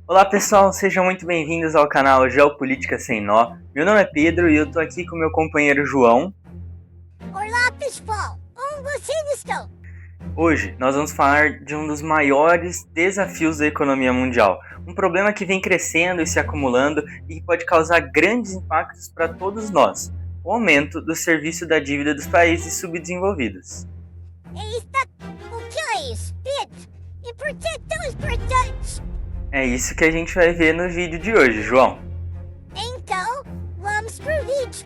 Olá pessoal, sejam muito bem-vindos ao canal Geopolítica Sem Nó. Meu nome é Pedro e eu tô aqui com meu companheiro João. Olá pessoal, como vocês estão? Hoje nós vamos falar de um dos maiores desafios da economia mundial. Um problema que vem crescendo e se acumulando e que pode causar grandes impactos para todos nós. O aumento do serviço da dívida dos países subdesenvolvidos. O que é isso, Pedro? E por que tão importante? É isso que a gente vai ver no vídeo de hoje, João. Então, vamos pro vídeo.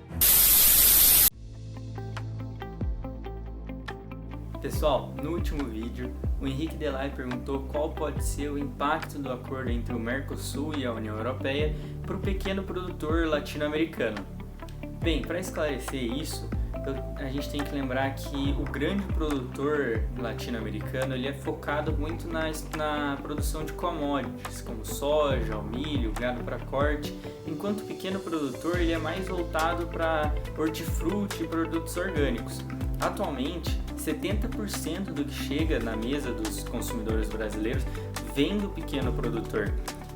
Pessoal, no último vídeo, o Henrique Delay perguntou qual pode ser o impacto do acordo entre o Mercosul e a União Europeia para o pequeno produtor latino-americano. Bem, para esclarecer isso, a gente tem que lembrar que o grande produtor latino-americano ele é focado muito na produção de commodities, como soja, o milho, gado para corte, enquanto o pequeno produtor ele é mais voltado para hortifruti e produtos orgânicos. Atualmente, 70% do que chega na mesa dos consumidores brasileiros vem do pequeno produtor.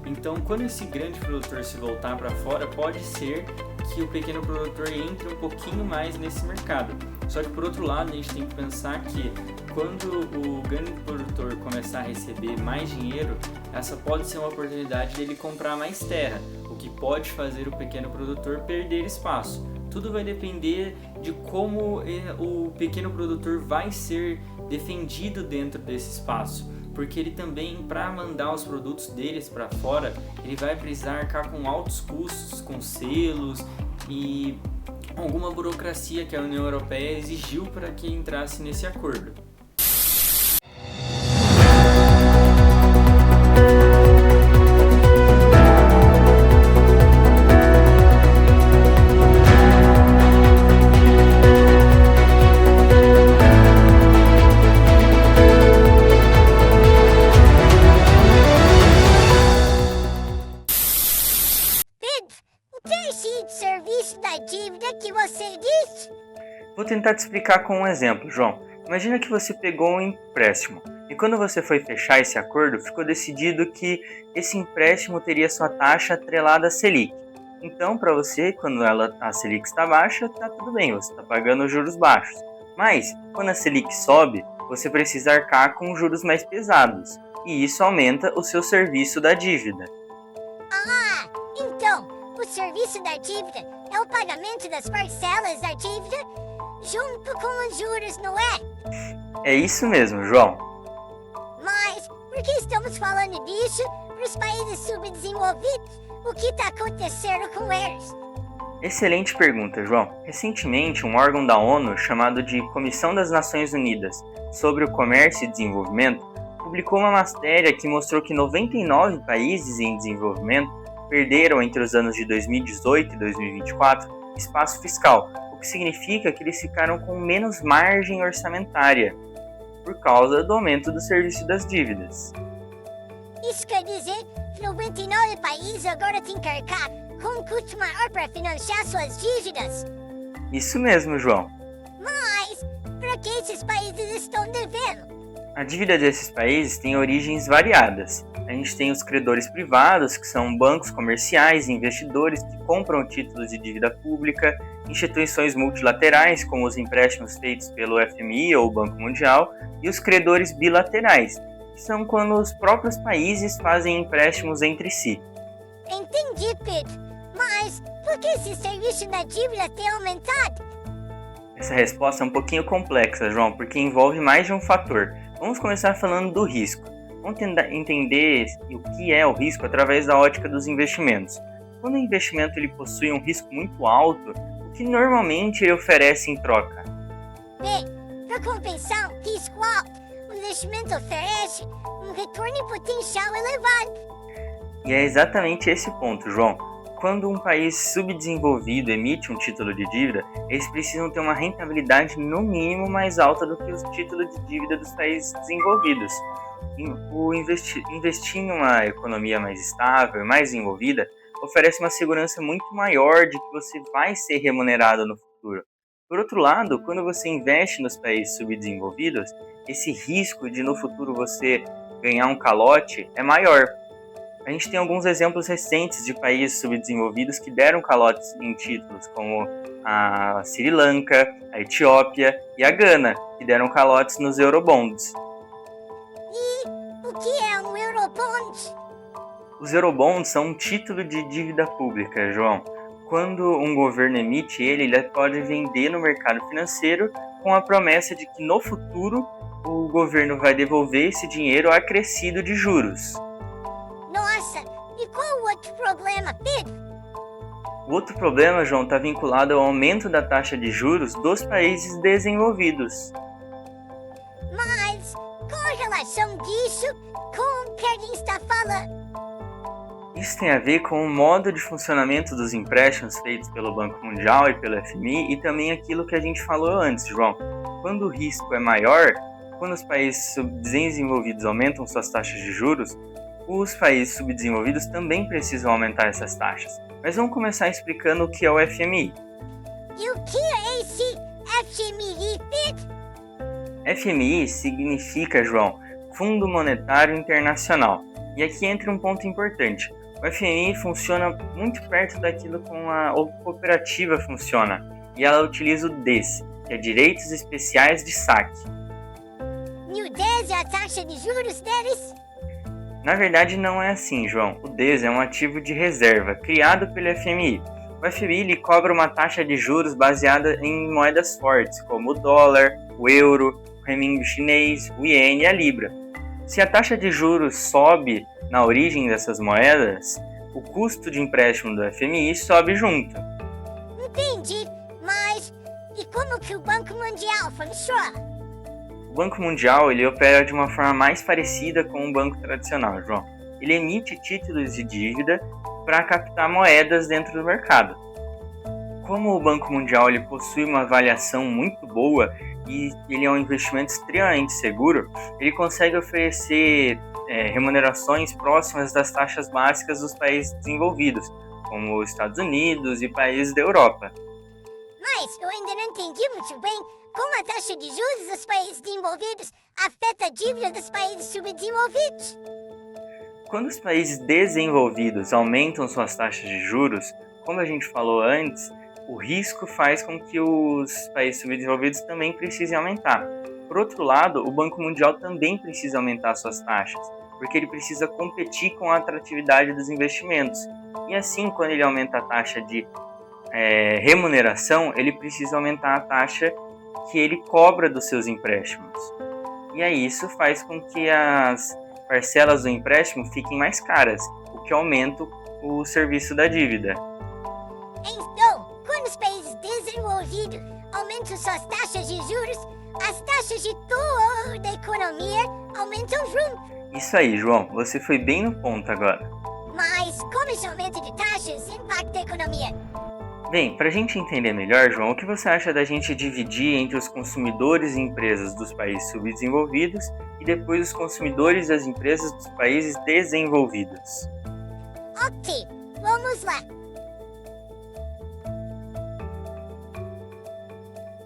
Então, quando esse grande produtor se voltar para fora, pode ser que o pequeno produtor entre um pouquinho mais nesse mercado. Só que, por outro lado, a gente tem que pensar que quando o grande produtor começar a receber mais dinheiro, essa pode ser uma oportunidade dele comprar mais terra, o que pode fazer o pequeno produtor perder espaço. Tudo vai depender de como o pequeno produtor vai ser defendido dentro desse espaço. Porque ele também, para mandar os produtos deles para fora, ele vai precisar arcar com altos custos, com selos e alguma burocracia que a União Europeia exigiu para que entrasse nesse acordo. Serviço da dívida que você disse? Vou tentar te explicar com um exemplo, João. Imagina que você pegou um empréstimo e quando você foi fechar esse acordo, ficou decidido que esse empréstimo teria sua taxa atrelada à Selic. Então, para você, quando a Selic está baixa, está tudo bem, você está pagando juros baixos. Mas, quando a Selic sobe, você precisa arcar com juros mais pesados e isso aumenta o seu serviço da dívida. Então, o serviço da dívida é o pagamento das parcelas da dívida junto com os juros, não é? É isso mesmo, João. Mas por que estamos falando disso para os países subdesenvolvidos? O que está acontecendo com eles? Excelente pergunta, João. Recentemente, um órgão da ONU, chamado de Comissão das Nações Unidas sobre o Comércio e Desenvolvimento, publicou uma matéria que mostrou que 99 países em desenvolvimento perderam entre os anos de 2018 e 2024 espaço fiscal, o que significa que eles ficaram com menos margem orçamentária por causa do aumento do serviço das dívidas. Isso quer dizer que 99 países agora têm que arcar com um custo maior para financiar suas dívidas? Isso mesmo, João. Mas para que esses países estão devendo? A dívida desses países tem origens variadas. A gente tem os credores privados, que são bancos comerciais e investidores que compram títulos de dívida pública, instituições multilaterais, como os empréstimos feitos pelo FMI ou Banco Mundial, e os credores bilaterais, que são quando os próprios países fazem empréstimos entre si. Entendi, Pedro. Mas por que esse serviço da dívida tem aumentado? Essa resposta é um pouquinho complexa, João, porque envolve mais de um fator. Vamos começar falando do risco. Vamos tentar entender o que é o risco através da ótica dos investimentos. Quando o investimento ele possui um risco muito alto, o que normalmente ele oferece em troca? Bem, para compensar um risco alto, o investimento oferece um retorno potencial elevado. E é exatamente esse ponto, João. Quando um país subdesenvolvido emite um título de dívida, eles precisam ter uma rentabilidade no mínimo mais alta do que os títulos de dívida dos países desenvolvidos. Investir em uma economia mais estável, mais desenvolvida, oferece uma segurança muito maior de que você vai ser remunerado no futuro. Por outro lado, quando você investe nos países subdesenvolvidos, esse risco de no futuro você ganhar um calote é maior. A gente tem alguns exemplos recentes de países subdesenvolvidos que deram calotes em títulos, como a Sri Lanka, a Etiópia e a Gana, que deram calotes nos Eurobonds. E o que é um Eurobond? Os Eurobonds são um título de dívida pública, João. Quando um governo emite ele pode vender no mercado financeiro com a promessa de que no futuro o governo vai devolver esse dinheiro acrescido de juros. Nossa, e qual o outro problema, Pedro? O outro problema, João, está vinculado ao aumento da taxa de juros dos países desenvolvidos. Mas qual a relação disso com o que a gente está falando? Isso tem a ver com o modo de funcionamento dos empréstimos feitos pelo Banco Mundial e pelo FMI e também aquilo que a gente falou antes, João. Quando o risco é maior, quando os países subdesenvolvidos aumentam suas taxas de juros, os países subdesenvolvidos também precisam aumentar essas taxas. Mas vamos começar explicando o que é o FMI. E o que é esse FMI, Pedro? FMI significa, João, Fundo Monetário Internacional. E aqui entra um ponto importante. O FMI funciona muito perto daquilo como a cooperativa funciona. E ela utiliza o DES, que é Direitos Especiais de Saque. E o 10 é a taxa de juros deles? Na verdade, não é assim, João. O DES é um ativo de reserva, criado pelo FMI. O FMI cobra uma taxa de juros baseada em moedas fortes, como o dólar, o euro, o renminbi chinês, o iene e a libra. Se a taxa de juros sobe na origem dessas moedas, o custo de empréstimo do FMI sobe junto. Entendi, mas e como que o Banco Mundial funciona? O Banco Mundial ele opera de uma forma mais parecida com um banco tradicional, João. Ele emite títulos de dívida para captar moedas dentro do mercado. Como o Banco Mundial ele possui uma avaliação muito boa e ele é um investimento extremamente seguro, ele consegue oferecer remunerações próximas das taxas básicas dos países desenvolvidos, como os Estados Unidos e países da Europa. Mas eu ainda não entendi muito bem como a taxa de juros dos países desenvolvidos afeta a dívida dos países subdesenvolvidos. Quando os países desenvolvidos aumentam suas taxas de juros, como a gente falou antes, o risco faz com que os países subdesenvolvidos também precisem aumentar. Por outro lado, o Banco Mundial também precisa aumentar suas taxas, porque ele precisa competir com a atratividade dos investimentos. E assim, quando ele aumenta a taxa de remuneração, ele precisa aumentar a taxa que ele cobra dos seus empréstimos. E aí isso faz com que as parcelas do empréstimo fiquem mais caras, o que aumenta o serviço da dívida. Então, quando os países desenvolvidos aumentam suas taxas de juros, as taxas de toda a economia aumentam junto. Isso aí, João, você foi bem no ponto agora. Mas como esse aumento de taxas impacta a economia? Bem, para a gente entender melhor, João, o que você acha da gente dividir entre os consumidores e empresas dos países subdesenvolvidos e depois os consumidores das empresas dos países desenvolvidos? Ok, vamos lá.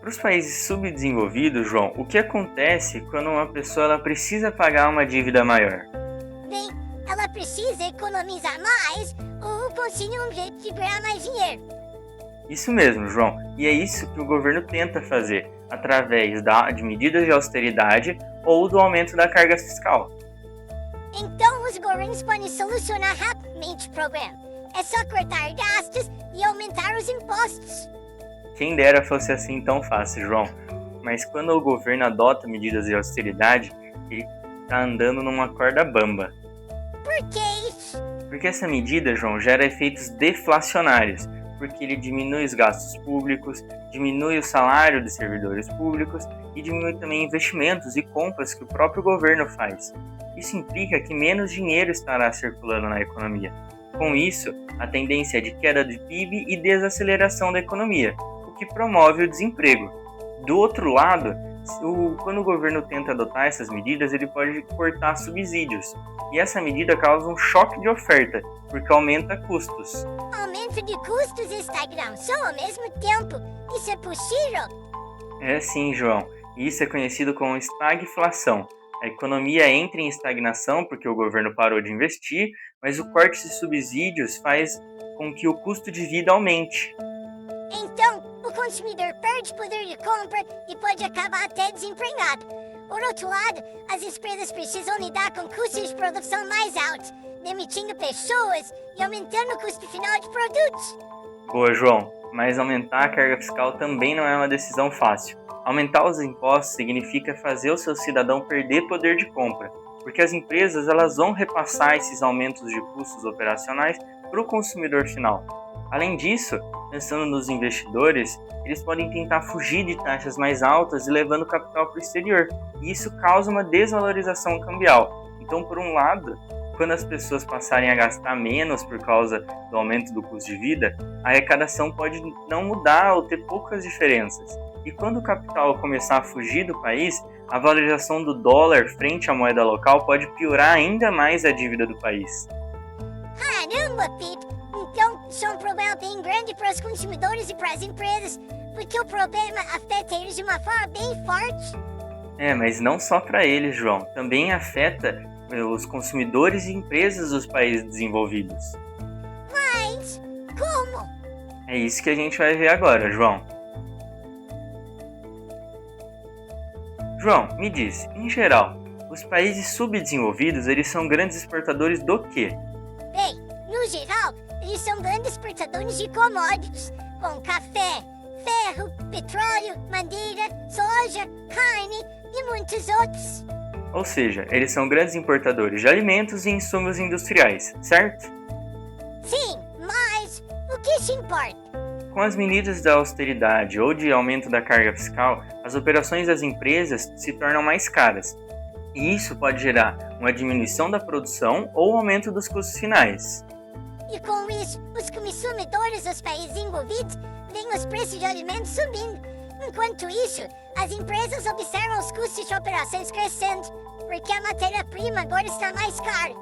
Para os países subdesenvolvidos, João, o que acontece quando uma pessoa ela precisa pagar uma dívida maior? Bem, ela precisa economizar mais ou conseguir um jeito de ganhar mais dinheiro. Isso mesmo, João. E é isso que o governo tenta fazer, através de medidas de austeridade ou do aumento da carga fiscal. Então, os governos podem solucionar rapidamente o problema. É só cortar gastos e aumentar os impostos. Quem dera fosse assim tão fácil, João. Mas quando o governo adota medidas de austeridade, ele está andando numa corda bamba. Por que isso? Porque essa medida, João, gera efeitos deflacionários, porque ele diminui os gastos públicos, diminui o salário dos servidores públicos e diminui também investimentos e compras que o próprio governo faz. Isso implica que menos dinheiro estará circulando na economia. Com isso, a tendência é de queda do PIB e desaceleração da economia, o que promove o desemprego. Do outro lado, quando o governo tenta adotar essas medidas, ele pode cortar subsídios. E essa medida causa um choque de oferta, porque aumenta custos. Aumento de custos e estagnação ao mesmo tempo. Isso é possível? É sim, João. Isso é conhecido como estagflação. A economia entra em estagnação porque o governo parou de investir, mas o corte de subsídios faz com que o custo de vida aumente. Então, o consumidor perde poder de compra e pode acabar até desempregado. Por outro lado, as empresas precisam lidar com custos de produção mais altos, demitindo pessoas e aumentando o custo final de produtos. Boa, João, mas aumentar a carga fiscal também não é uma decisão fácil. Aumentar os impostos significa fazer o seu cidadão perder poder de compra, porque as empresas elas vão repassar esses aumentos de custos operacionais para o consumidor final. Além disso, pensando nos investidores, eles podem tentar fugir de taxas mais altas e levando capital para o exterior, e isso causa uma desvalorização cambial. Então, por um lado, quando as pessoas passarem a gastar menos por causa do aumento do custo de vida, a arrecadação pode não mudar ou ter poucas diferenças. E quando o capital começar a fugir do país, a valorização do dólar frente à moeda local pode piorar ainda mais a dívida do país. Caramba, Pete! Então, isso é um problema bem grande para os consumidores e para as empresas, porque o problema afeta eles de uma forma bem forte. Mas não só para eles, João. Também afeta os consumidores e empresas dos países desenvolvidos. Mas, como? É isso que a gente vai ver agora, João. João, me diz, em geral, os países subdesenvolvidos, eles são grandes exportadores do quê? Bem, no geral, eles são grandes exportadores de commodities, como café, ferro, petróleo, madeira, soja, carne e muitos outros. Ou seja, eles são grandes importadores de alimentos e insumos industriais, certo? Sim, mas o que isso importa? Com as medidas da austeridade ou de aumento da carga fiscal, as operações das empresas se tornam mais caras. E isso pode gerar uma diminuição da produção ou aumento dos custos finais. E com isso, os consumidores dos países envolvidos veem os preços de alimentos subindo. Enquanto isso, as empresas observam os custos de operações crescendo, porque a matéria-prima agora está mais cara.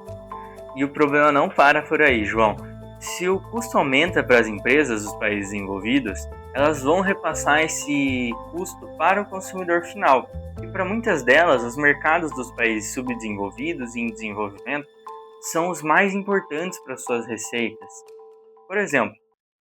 E o problema não para por aí, João. Se o custo aumenta para as empresas dos países envolvidos, elas vão repassar esse custo para o consumidor final. E para muitas delas, os mercados dos países subdesenvolvidos e em desenvolvimento são os mais importantes para suas receitas. Por exemplo,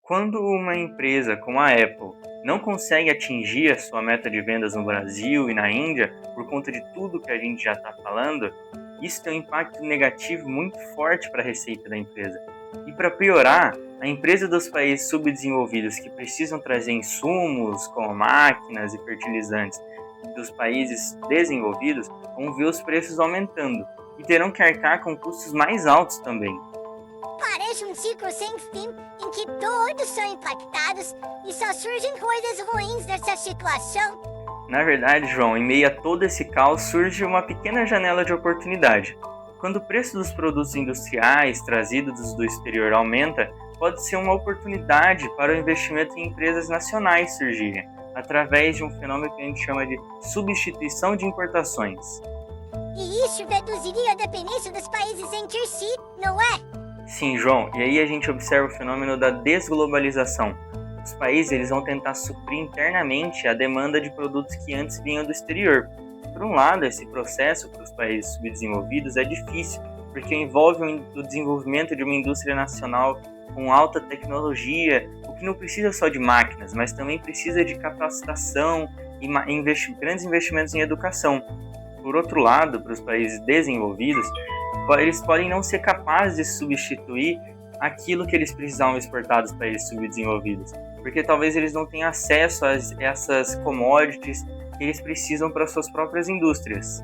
quando uma empresa como a Apple não consegue atingir a sua meta de vendas no Brasil e na Índia, por conta de tudo que a gente já está falando, isso tem um impacto negativo muito forte para a receita da empresa. E para piorar, a empresa dos países subdesenvolvidos que precisam trazer insumos como máquinas e fertilizantes dos países desenvolvidos vão ver os preços aumentando e terão que arcar com custos mais altos também. Parece um ciclo sem fim em que todos são impactados e só surgem coisas ruins nessa situação. Na verdade, João, em meio a todo esse caos surge uma pequena janela de oportunidade. Quando o preço dos produtos industriais trazidos do exterior aumenta, pode ser uma oportunidade para o investimento em empresas nacionais surgirem, através de um fenômeno que a gente chama de substituição de importações. E isso reduziria a dependência dos países entre si, não é? Sim, João, e aí a gente observa o fenômeno da desglobalização. Os países eles vão tentar suprir internamente a demanda de produtos que antes vinham do exterior. Por um lado, esse processo para os países subdesenvolvidos é difícil, porque envolve o desenvolvimento de uma indústria nacional com alta tecnologia, o que não precisa só de máquinas, mas também precisa de capacitação e grandes investimentos em educação. Por outro lado, para os países desenvolvidos, eles podem não ser capazes de substituir aquilo que eles precisavam exportar dos países subdesenvolvidos, porque talvez eles não tenham acesso a essas commodities que eles precisam para suas próprias indústrias.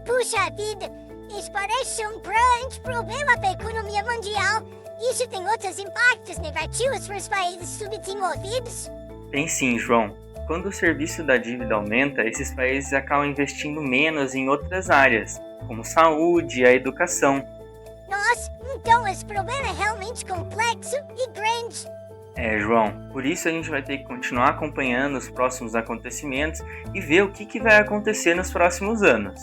Puxa vida, isso parece ser um grande problema para a economia mundial. Isso tem outros impactos negativos para os países subdesenvolvidos? Tem sim, João. Quando o serviço da dívida aumenta, esses países acabam investindo menos em outras áreas, como saúde e a educação. Nossa, então esse problema é realmente complexo e grande. João, por isso a gente vai ter que continuar acompanhando os próximos acontecimentos e ver o que vai acontecer nos próximos anos.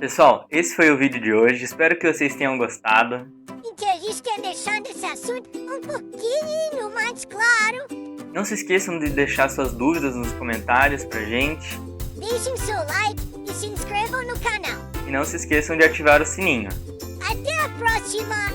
Pessoal, esse foi o vídeo de hoje, espero que vocês tenham gostado. E que a gente tenha deixado esse assunto um pouquinho mais claro. Não se esqueçam de deixar suas dúvidas nos comentários pra gente. Deixem seu like e se inscrevam inscrevam no canal. E não se esqueçam de ativar o sininho. Até a próxima!